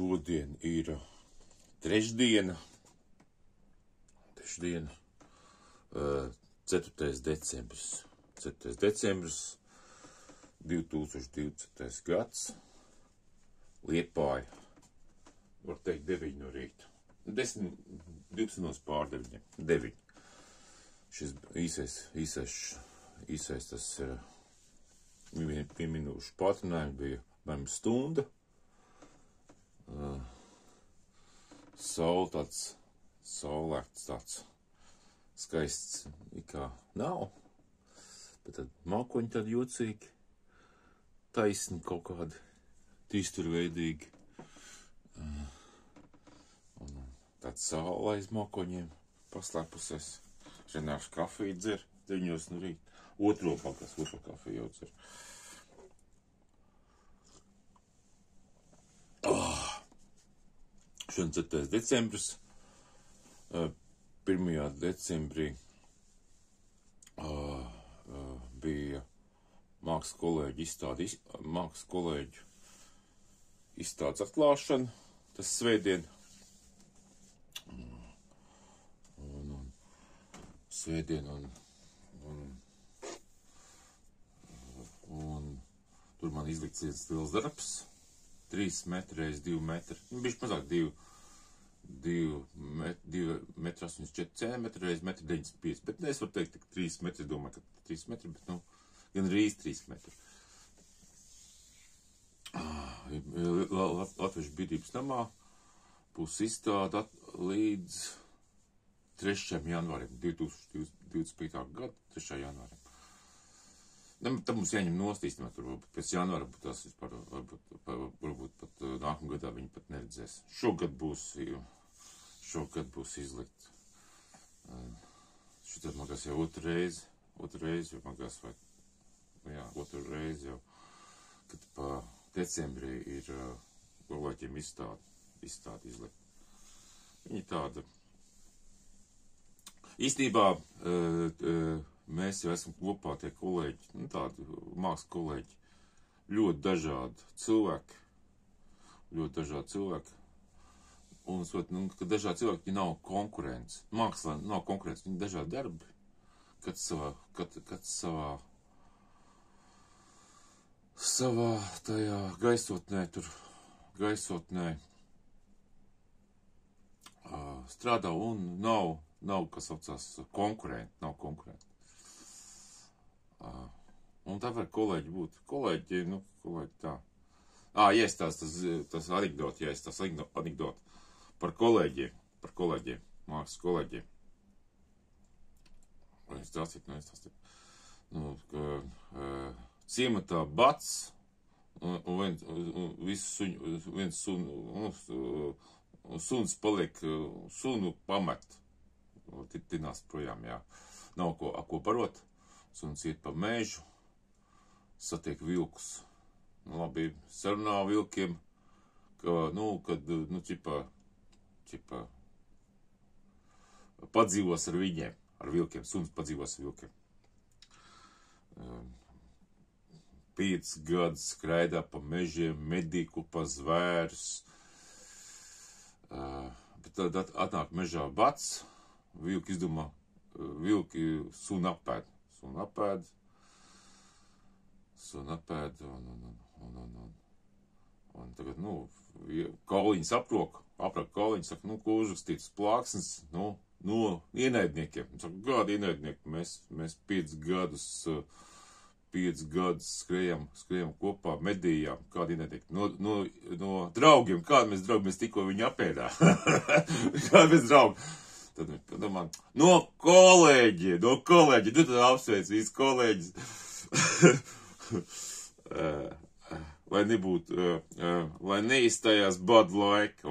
Šodien ir trešdiena, 4. decembris, 2020. gads, Liepāja, var teikt 9 no rīta, 12 pār 9. Šis īsais tas minūšu pātrinājums bija apmēram stunda. Saulēkts tāds skaists ikā nav, bet tad mākoņi tad jocīgi, taisni kaut kādi, tīsturveidīgi. Un tāds saule aiz mākoņiem paslēpusies. Ženāšu kafiju dzer 9 no rīta. Otro kafiju jau dzer. Šodien 4. decembris. 1. decembrī bija mākslas kolēģu izstādes atklāšana, tas svētdien. Un tur man izlikts liels darbs, 3 metri reiz 2 metri, bišķi mazāk 2 metri 84 centimetri reiz 1,95 m, bet es varu teikt, ka 3 metri, domāju, ka 3 metri, bet gan rīz 3 metri. Latviešu biedrības namā būs izstāde līdz 3. janvārim, 2025. gada 3. janvārim. Tad mums jāņem nost īstenībā, tur varbūt pēc janvāra, tas vispār, varbūt pat nākamgadā viņi pat neredzēs. Šogad būs izlikt. Šitad man kas jau otru reizi, jo man kas vai, otru reizi jau, kad pa decembrī ir kolēģiem izstādi izlikt. Viņi tāda. Īstenībā mēs jau esam kopā tie kolēģi, tādi mākslas kolēģi, ļoti dažādi cilvēki. Un, ka dažādi cilvēki, viņi nav konkurence. Mākslā nav konkurence, viņi dažādi darbi. Kad savā tajā gaisotnē strādā un nav, kas saucās, konkurenti. Un tā var kolēģi būt. Kolēģi tā. Tas anekdoti par kolēģiem, mākslas kolēģiem. Vai stāstīt? Ciematā bats, un viens suns paliek, sunu pamet. Tinās projām, jā. Nav ko parot. Suns iet pa mežu, satiek vilkus. Labi, sarunā vilkiem, ķipa padzīvos ar viņiem, ar vilkiem, suns padzīvos ar vilkiem. 5 gadus skraidā pa mežiem, medīku pa zvērus, bet tad atnāk mežā bats, vilki izdomā, sunu apēd, un tagad, kauliņas aprok kauliņas, saka, ko uzrakstīts plāksnes, ienaidniekiem. Saka, kādi ienaidnieki? Mēs 5 gadus skrējam kopā, medījām, kādi ienaidnieki? No draugiem, kādi mēs draugi, mēs tikko viņu apēdā. Kādi mēs draugi? Tad man, no kolēģi, tu tad apsveic visu kolēģis. Lai nebūtu, lai neizstājās bad laika.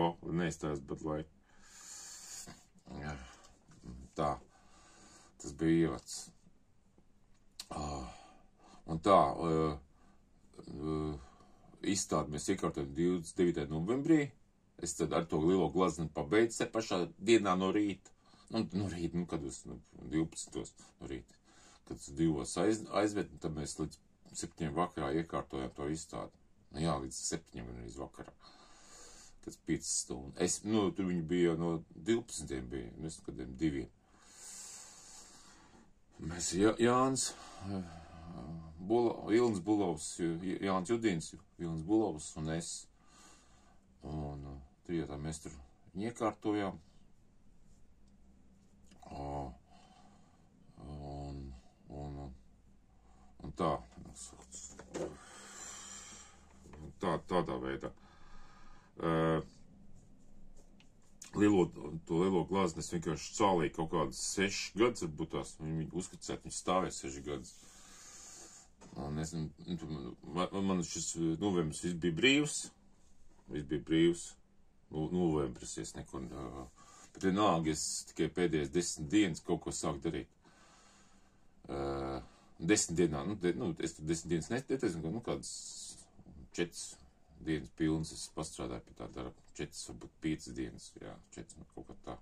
Tā, tas bija ievads. Un tā, izstādi mēs iekārtojam 29. novembrī. Es tad ar to lielo glazni pabeidzu te pašā dienā no rīta. Kad uz 12. no rīta. Kad uz 2. aizved, tad mēs līdz 7. vakarā iekārtojam to izstādi. Līdz 7. gan arī vakarā. kāds 5 stundas. Tur viņi bija no 12 bija, mēs kādiem 2. Mēs Jānis Vilnis Bulovs, Jānis Judīns, Vilnis Bulovs un es. Un trijotā mēs tur iekārtojām. Un tā, tādā veidā. To lielo glāzni es vienkārši cālīju kaut kādas 6 gadus, varbūt tās, viņi uzskatīt, viņi stāvēja 6 gadus. Man šis novembris viss bija brīvs, novembris, es nekur, bet vienalga, es tikai pēdējais 10 dienas kaut ko sāku darīt. 10 dienā, es tur 10 dienas neteicu, kādas 4 dienas pilnas es pastrādāju pie tā darba, 4, varbūt 5 dienas, jā, 4, kaut kā tā.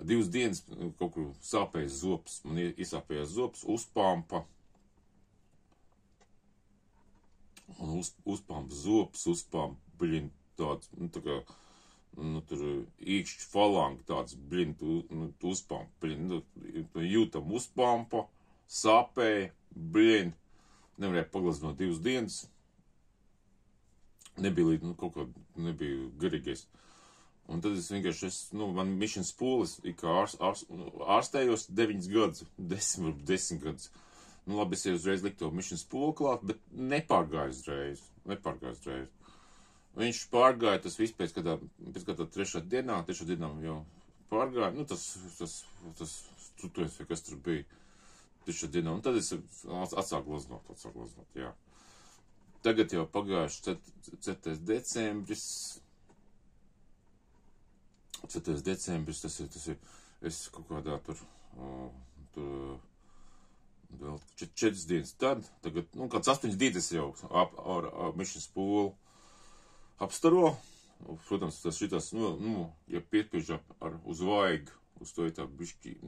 2 dienas kaut kur sāpējas zops, man izsāpējās zops, uzpampa, un uzpampa zops, tāds, tā kā, tur īkšķi falangi tāds, uzpampa, jūtam uzpampa, sāpēja, nevarēja paglaznot 2 dienas, nebija kaut kā, nebija garīgais. Un tad es vienkārši, man mišanas pūles, kā ārstējos 9 gadus, 10 gadus. Labi, es jau uzreiz liktu mišanas pūli klāt, bet nepārgāju uzreiz. Viņš pārgāja, tas viss pēc kādā 3. dienā jau pārgāja, tutojas, vai kas tur bija 3. dienā, un tad es atsāku glaznot, jā. Tagad jau pagājuši 4. decembris, tas ir, es kaut kādā tur vēl 4 dienas tad, tagad, kāds 8 dienas jau ar mišanas pūli apstaro. Protams, tas šitas, ja piespiež uz vaigu, uz to ir tā bišķi,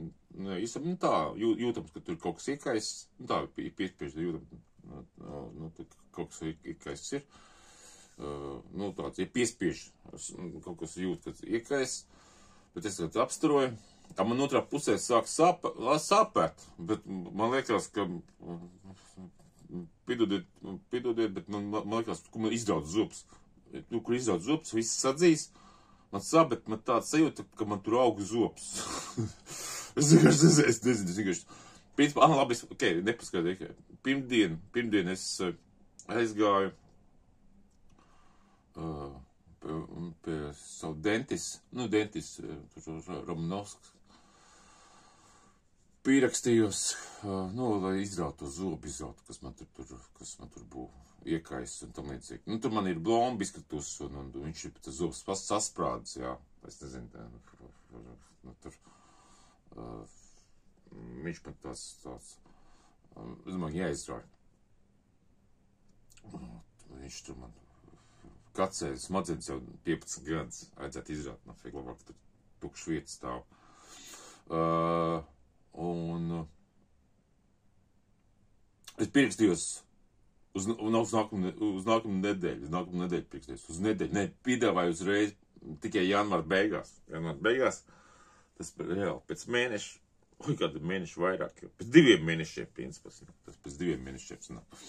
tā, jūtams, ka tur kaut kas iekais, tā, piespiež, jūtams, kaut kas iekais ir. Tāds, ja piespiež, kaut kas jūt, kad iekais, bet es tad apstaroju, man otrā pusē sāk sāpēt, bet man liekas, ka, piedodiet, bet man liekas, ka man izdaudz zobs, kur izdaudz zobs, viss sadzīs, man sāp, bet man tāds sajūta, ka man tur aug zobs. es vienkārši, principā, labi, nepaskaidēju, pirmdien es aizgāju, pie savu dentis, Romanovsks, pierakstījos, lai izrautu to zobu, kas man tur būtu iekais un tam līdzīgi. Tur man ir blombi izkritus, un viņš ir tas zobs sasprādis, jā, es nezinu, tur, viņš man tāds, es domāju, jāizrauj. Viņš tur man kacēju smadzenes jau 15 gadus, vajadzētu izrāt, fik labāk tur tukšs vietas stāv. Un es pierakstījos uz nākamu nedēļu pierakstījos, uz nedēļu, piedāvāju uzreiz tikai janvāra beigās, tas reāli pēc mēneša, kādu mēnešu vairāk, pēc 2 mēnešiem, tas pēc 2 mēnešiem sanāk.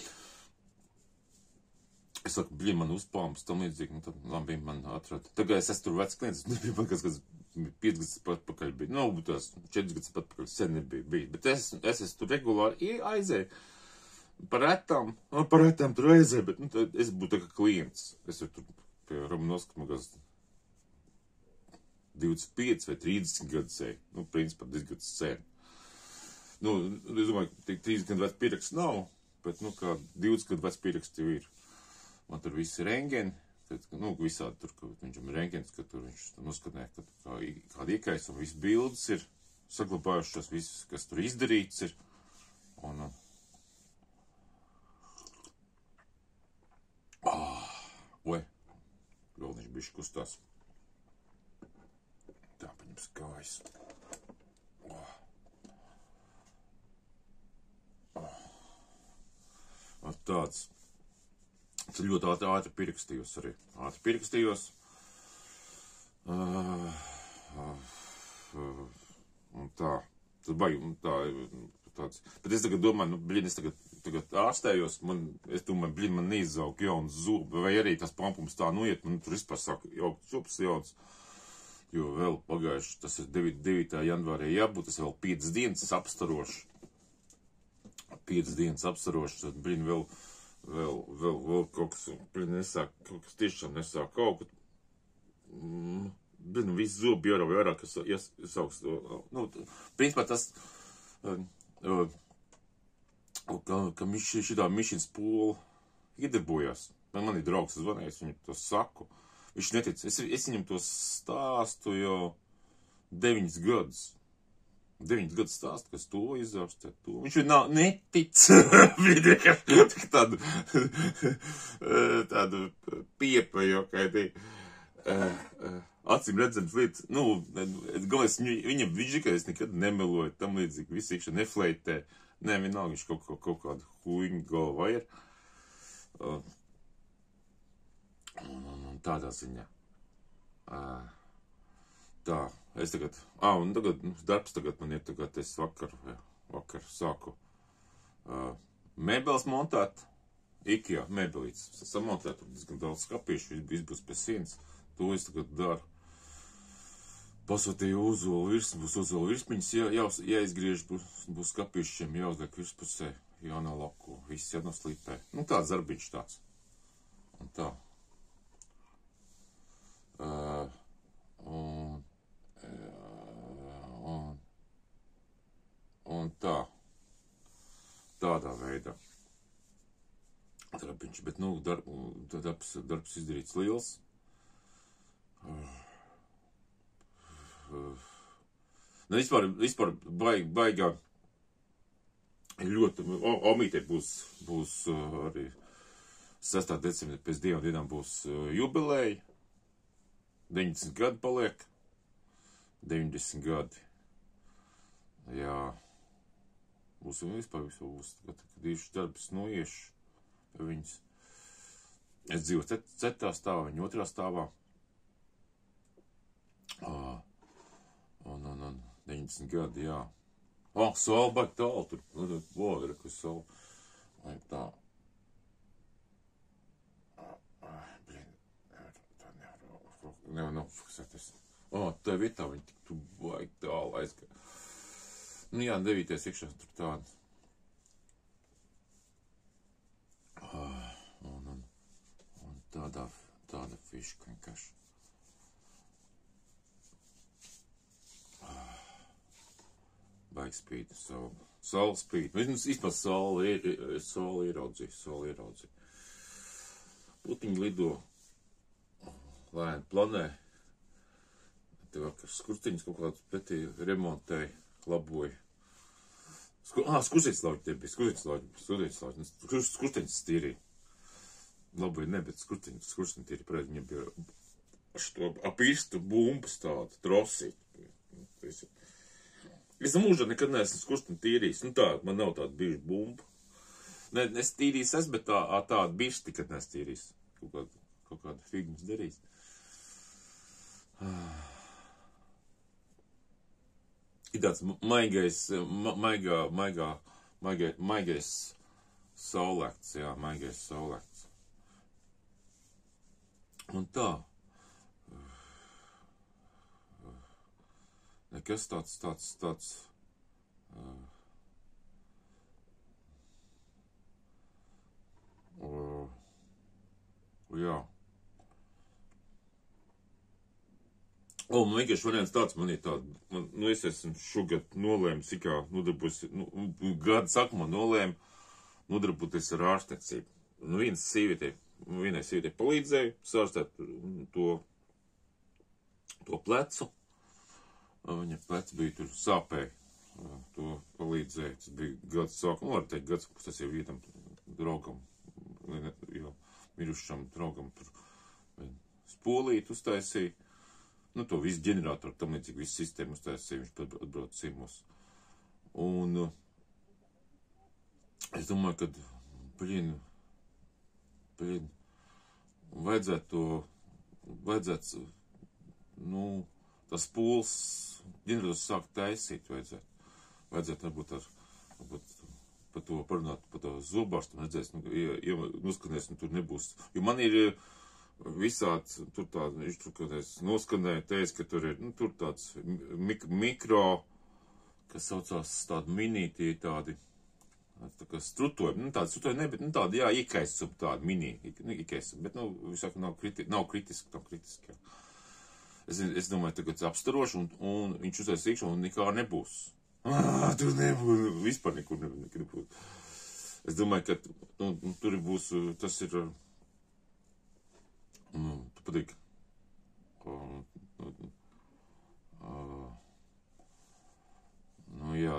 Es saku, man uzpāmas, tam līdzīgi, tad labi, man atrada. Tagad es esmu tur vecs klients, nebija man kas 5 gadus patpakaļ bija. Tas 4 gadus patpakaļ sen nebija bijis. Bet es esmu tur regulāri aizēju. Par retām tur aizēju, bet es būtu tā kā klients. Es tur pie Romanovska magaz 25 vai 30 gadus eju. Principā 10 gadus sen. Es domāju, 30 gadu vecs pieraksts nav, bet, kā 20 gadu vecs pieraksts jau ir. Man tur viss ir rengeni, visādi tur, ka viņam ir rengenis, ka tur viņš noskatnē, ka kāda iekais un viss bildes ir saglabājušas, viss, kas tur izdarīts ir. Un, galvniņš bišķi kustās. Tā, paņem skājas. Tāds. Es ļoti ātri pierakstījos arī. Ātri pierakstījos. Un tā. Tas baigi, un tā, tāds. Bet es tagad domāju, es tagad ārstējos, es domāju, man neizzaug jauns zubi, vai arī tas pampums tā noiet, man tur vispār saka, jaukt zubs jauns. Jo vēl pagājuši, tas ir 9. janvārī jābūt, tas vēl 5 dienas apstaroši. 5 dienas apstaroši, tad, vēl kaut kas, nesāk, kaut kas tiešām nesāk kaut kas. Viss zubi jau vairāk, kas iesauks. Principā tas, ka šitā mišins pūle iedarbojās. Man ir draugs zvanējis, viņam to saku. Viņš netic. Es viņam to stāstu jau 9 gadus. 9 gadus stāstu, kas to izārstē, to. Viņš jau netic. tādu piepajo, kā acīm redzams lietas. Galvenais, viņš es nekad nemeloju, tam līdzīgi, visi iekšā nefleitē. Nē, vienalga, viņš kaut kādu huiņu galvā ir. Un tādā ziņā. Tā, es tagad, un tagad darbs man ir es vakar sāku mēbeles montēt, IKEA mēbelītes, samontēt, tur diezgan daudz skapīšu, viss būs pie sienas, to es tagad daru. Pasūtīju uzolu virsmiņas, jāizgriež, būs skapīšiem, jāuzliek virspusē, jānolako, viss jānoslīpē. Tāds darbiņš tāds. Un tā. Un tā. Tādā veidā. Darbiņš, bet, darbs izdarīts liels. Vispār baigā ļoti, omītē būs arī 6. decembrī pēc 2 dienām būs jubileja, 90 gadi paliek, 90 gadi, jā, būs kad īši darbs noiešu, viņas, es dzīvoju 4. stāvā, viņa 2. stāvā, un 90 gadi, jā. Saule baigi tālu, tur, ir, ka saule, vajag tā. Tā nevar nofokusēties. Tā vietā viņi tu baigi tālu aizgāja. Jā, 9. iekšā tur tāda. Un tāda fiška vienkārši. Baigi spīd, saule spīd. Vispār saule ieraudzīja. Putiņi lido, lēni planē. Te vakar skursteņus kaut kāds pretī remontēja, laboja. Skursteņslauģi tie bija, skursteņus stīrīja. Laboja ne, bet skursteņi tīri, pret viņam bija ap īstu bumbas tādu, trosīt. Es mūžā nekad neesmu skursteņu tīrījis. Tā, man nav tāda bijuši bumba. Es tīrījis bet tāda bijuši tikad neesmu tīrījis. Kaut kādu figmas darījis. Ir tāds maigais saulēkts, jā, maigais saulēkts. Un tā. Nekas tāds, jā. Man vienkārši variants tāds, man ir tāda, es esmu šogad nolēmis, kā nodarbos, gada sākumā nolēmu nodarboties ar ārstniecību. Vienai sievietei palīdzēju sārstēt to plecu. Viņa plec bija tur sāpēja, to palīdzēja, tas bija gads sākumā, var teikt gads, tas jau vienam draugam, jau mirušam draugam tur spolīt uztaisīja, to visu ģeneratoru, tam līdzīgi visu sistēmu uztaisīja, viņš atbrauc ciemos. Un es domāju, kad, vajadzētu, nu, tas pūls, ģenerators sākt taisīt vajadzētu varbūt par to parunāt, par to zobārstu, redzēs, noskanēs, tur nebūs, jo man ir visāds, tur tāda, viņš tur, kad es noskanēju, teicu, ka tur ir, tur tāds mikro, kas saucās tādi minītie tādi, tā kā strutojumi, tādi strutojumi ne, bet, tādi, jā, iekaisumi tādi minī, iekaisumi, bet, visāk nav kritiski, jā. Es domāju, tagad apstarošu, un viņš uztais iekšā, un nekā nebūs. Tur nebūs, vispār nekur nebūs. Es domāju, ka, tur būs, tas ir, patīk, jā.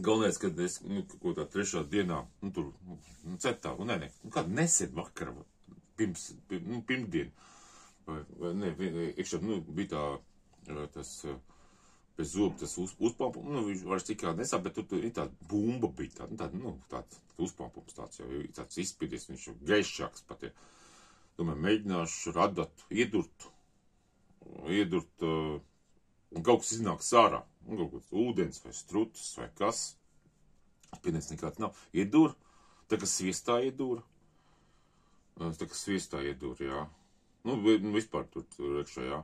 Galvenais, kad es, kaut tā trešā dienā, tur, cetā, kāda nesen vakara, pirmdien, iekšā, bija tas, pēc zobu, tas uzpampums, viņš vairs tik kā nesā, bet tur ir tāda bumba bija, tāds uzpampums tāds, jau tāds izspiedies, viņš jau gaišāks pat, ja. Domāju, mēģināšu radot, iedurt, un kaut kas iznāks ārā, kaut kāds ūdens vai strutis vai kas, spiediens nekāds nav, iedur, tā kā sviestā iedur, jā, vispār tur iekšā, jā,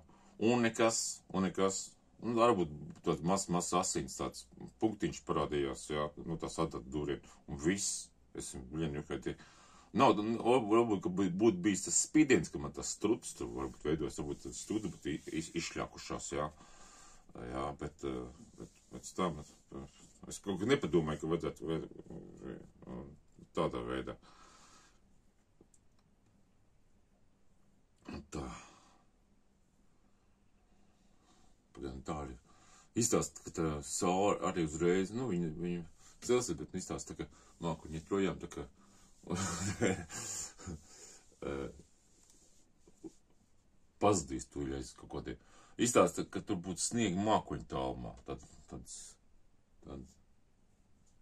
un nekas, varbūt tāds mazs asins, tāds punktiņš parādījās, jā, tās atdurien, un viss, varbūt, ka būtu bijis tas spiediens, ka man tas struts tur varbūt veidojas, varbūt tas struts būtu izšļākušās, jā, bet tā, es kaut kā nepadomāju, ka vajadzētu tādā veidā. Tā. Pagaidām tā arī. Izstāst, ka tā saule arī uzreiz, viņa celsies, bet izstāst tā, ka mākuņi iet projām, tā kā pazudīs tūļais kaut kādiem. Izstāsta, ka tur būtu sniega mākuņi tālumā. Tāds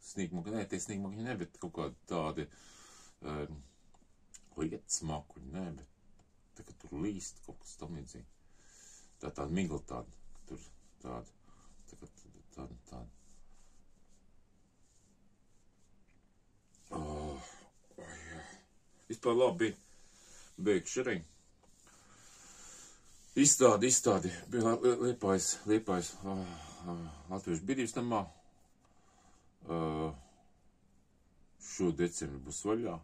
sniega mākuņi, tie sniega mākuņi ne, bet kaut kādi tādi lietas mākuņi, ne, bet tā, ka tur līst kaut kas tam līdzīgi. Tāda migla tāda, tur tāda. Vispār labi beigšu arī. Izstādi. Bija Liepājas Latviešu biedrības namā. Šo decembri būs vaļā.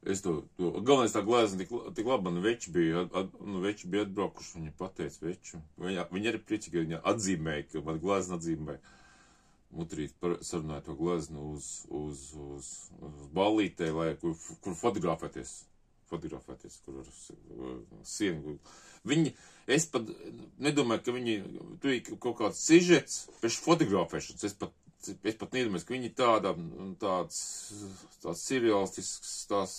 Galvenais tā glēzna tik labi, man veči bija atbraukuši, viņa pateica veču. Viņa arī priecīgi, ka viņa atzīmēja, ka man glēzna atzīmēja. Mutrīt sarunāja to gleznu uz ballītē, kur fotografēties, kur ar sienu. Es pat nedomāju, ka viņi, tur ir kaut kāds sižets pēc fotografēšanas, es pat nedomāju, ka viņi tāds seriālistisks skats,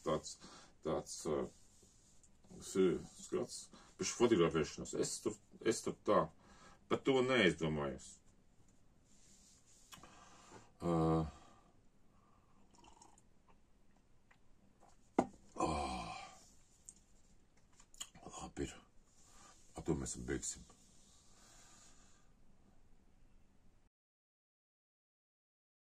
tāds skats pēc fotografēšanas, es tur tā. Par to neizdomājos. Labi ir. Ar to mēs beigsim.